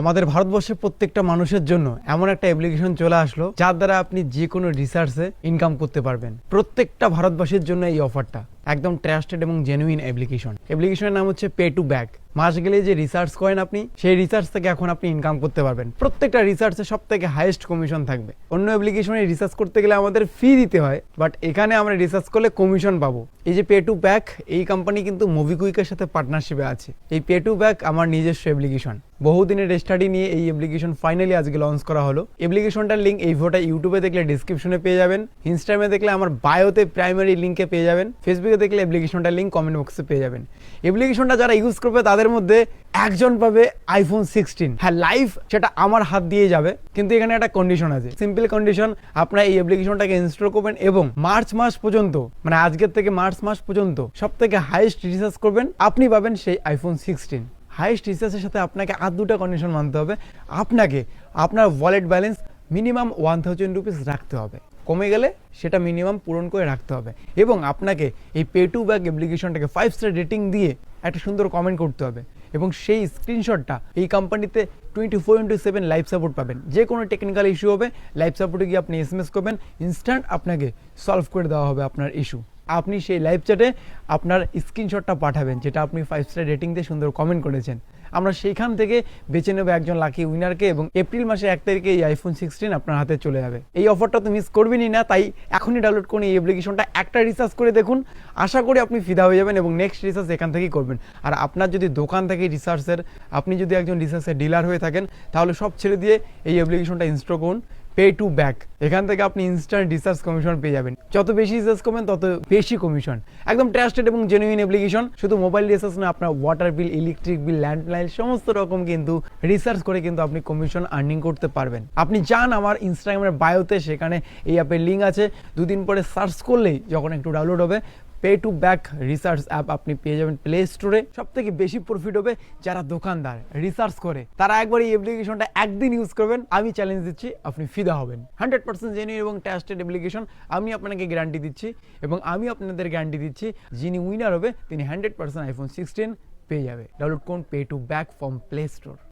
আমাদের ভারতবর্ষের প্রত্যেকটা মানুষের জন্য এমন একটা অ্যাপ্লিকেশন চলে আসলো যার দ্বারা আপনি যে কোনো রিসার্চে ইনকাম করতে পারবেন। প্রত্যেকটা ভারতবাসীর জন্য এই অফারটা একদম ট্রাস্টেড এবং জেনুইন অ্যাপ্লিকেশনের নাম হচ্ছে পে টু ব্যাক। মাস গেলে যে রিসার্চ করেন আপনি, সেই রিসার্চ থেকে এখন আপনি ইনকাম করতে পারবেন। প্রত্যেকটা রিসার্চে সব থেকে হাইয়েস্ট কমিশন থাকবে। অন্য অ্যাপ্লিকেশনে রিসার্চ করতে গেলে আমাদের ফি দিতে হয়, বাট এখানে আমরা রিসার্চ করলে কমিশন পাবো। এই যে পে টু ব্যাক, এই কোম্পানি কিন্তু মোবিকুইকের সাথে পার্টনারশিপে আছে। এই পে টু ব্যাক আমার নিজস্ব অ্যাপ্লিকেশন। বহুদিনের স্টাডি নিয়ে এই অ্যাপ্লিকেশন ফাইনালি আজকে লঞ্চ করা হলো। অ্যাপ্লিকেশনটার লিঙ্ক এই ভিডিওটা ইউটিউবে দেখলে ডিসক্রিপশনে পেয়ে যাবেন, ইনস্টাগ্রামে দেখলে আমার বায়োতে প্রাইমারি লিঙ্কে পেয়ে যাবেন, ফেসবুকে দেখলে অ্যাপ্লিকেশনটার লিঙ্ক কমেন্ট বক্সে পেয়ে যাবেন। অ্যাপ্লিকেশনটা যারা ইউজ করবে তাদের মধ্যে একজন পাবে আইফোন 16। হ্যাঁ, লাইভ সেটা আমার হাত দিয়ে যাবে, কিন্তু এখানে একটা কন্ডিশন আছে। সিম্পল কন্ডিশন, আপনারা এই অ্যাপ্লিকেশনটাকে ইনস্টল করবেন এবং মার্চ মাস পর্যন্ত, মানে আজকের থেকে মার্চ মাস পর্যন্ত সব থেকে হাইয়েস্ট রিসার্চ করবেন, আপনি পাবেন সেই আইফোন 16। হাইয়েস্ট রিসার্চের সাথে আপনাকে আর দুটা কন্ডিশন মানতে হবে। আপনাকে আপনার ওয়ালেট ব্যালেন্স মিনিমাম 1000 রুপিস রাখতে হবে, কমে গেলে সেটা মিনিমাম পূরণ করে রাখতে হবে, এবং আপনাকে এই পে টু ব্যাক অ্যাপ্লিকেশনটাকে 5 স্টার রেটিং দিয়ে একটা সুন্দর কমেন্ট করতে হবে, এবং সেই স্ক্রিনশটটা এই কোম্পানিতে 24/7 লাইভ সাপোর্ট পাবেন। যে কোনো টেকনিক্যাল ইস্যু হবে, লাইভ সাপোর্টে গিয়ে আপনি SMS করবেন, ইনস্ট্যান্ট আপনাকে সলভ করে দেওয়া হবে আপনার ইস্যু। আপনি সেই লাইভ চ্যাটে আপনার স্ক্রিনশটটা পাঠাবেন, যেটা আপনি 5 স্টার রেটিং দিয়ে সুন্দর কমেন্ট করেছেন। আমরা সেইখান থেকে বেছে নেব একজন লাকি উইনারকে, এবং এপ্রিল মাসের 1 তারিখে এই আইফোন 16 আপনার হাতে চলে যাবে। এই অফারটা তো মিস করবেনই না, তাই এখনই ডাউনলোড করুন এই অ্যাপ্লিকেশনটা। একটা রিসার্চ করে দেখুন, আশা করি আপনি ফিদা হয়ে যাবেন এবং নেক্সট রিসার্চ এখান থেকেই করবেন। আর আপনার যদি দোকান থাকে রিসার্চের, আপনি যদি একজন রিসার্চের ডিলার হয়ে থাকেন, তাহলে সব ছেড়ে দিয়ে এই অ্যাপ্লিকেশনটা ইনস্টল করুন, পে টু ব্যাক। এখান থেকে আপনি ইনস্ট্যান্ট রিসার্চ কমিশন পেয়ে যাবেন। যত বেশি রিসার্চ করবেন তত বেশি কমিশন। একদম ট্রাস্টেড এবং জেনুইন অ্যাপ্লিকেশন। শুধু মোবাইল রিসার্চ না, আপনার ওয়াটার বিল, ইলেকট্রিক বিল, ল্যান্ডলাইন সমস্ত রকম কিন্তু রিসার্চ করে কিন্তু আপনি কমিশন আর্নিং করতে পারবেন। আপনি যান আমার ইনস্টাগ্রামের বায়োতে, সেখানে এই অ্যাপের লিঙ্ক আছে। দুদিন পরে সার্চ করলেই যখন একটু ডাউনলোড হবে, pay to back research app আপনি পেয়ে যাবেন প্লে স্টোরে। সব থেকে বেশি প্রফিট হবে যারা দোকানদার রিসার্চ করে, তারা একবার এই অ্যাপ্লিকেশনটা একদিন ইউজ করবেন, আমি চ্যালেঞ্জ দিচ্ছি আপনি ফিদা হবেন। 100% জেনুইন এবং ট্রাস্টেড অ্যাপ্লিকেশন, আমি আপনাকে গ্যারান্টি দিচ্ছি, এবং আমি আপনাদের গ্যারান্টি দিচ্ছি, যিনি উইনার হবে তিনি 100% আইফোন 16 পেয়ে যাবে। ডাউনলোড করুন pay to back from play store.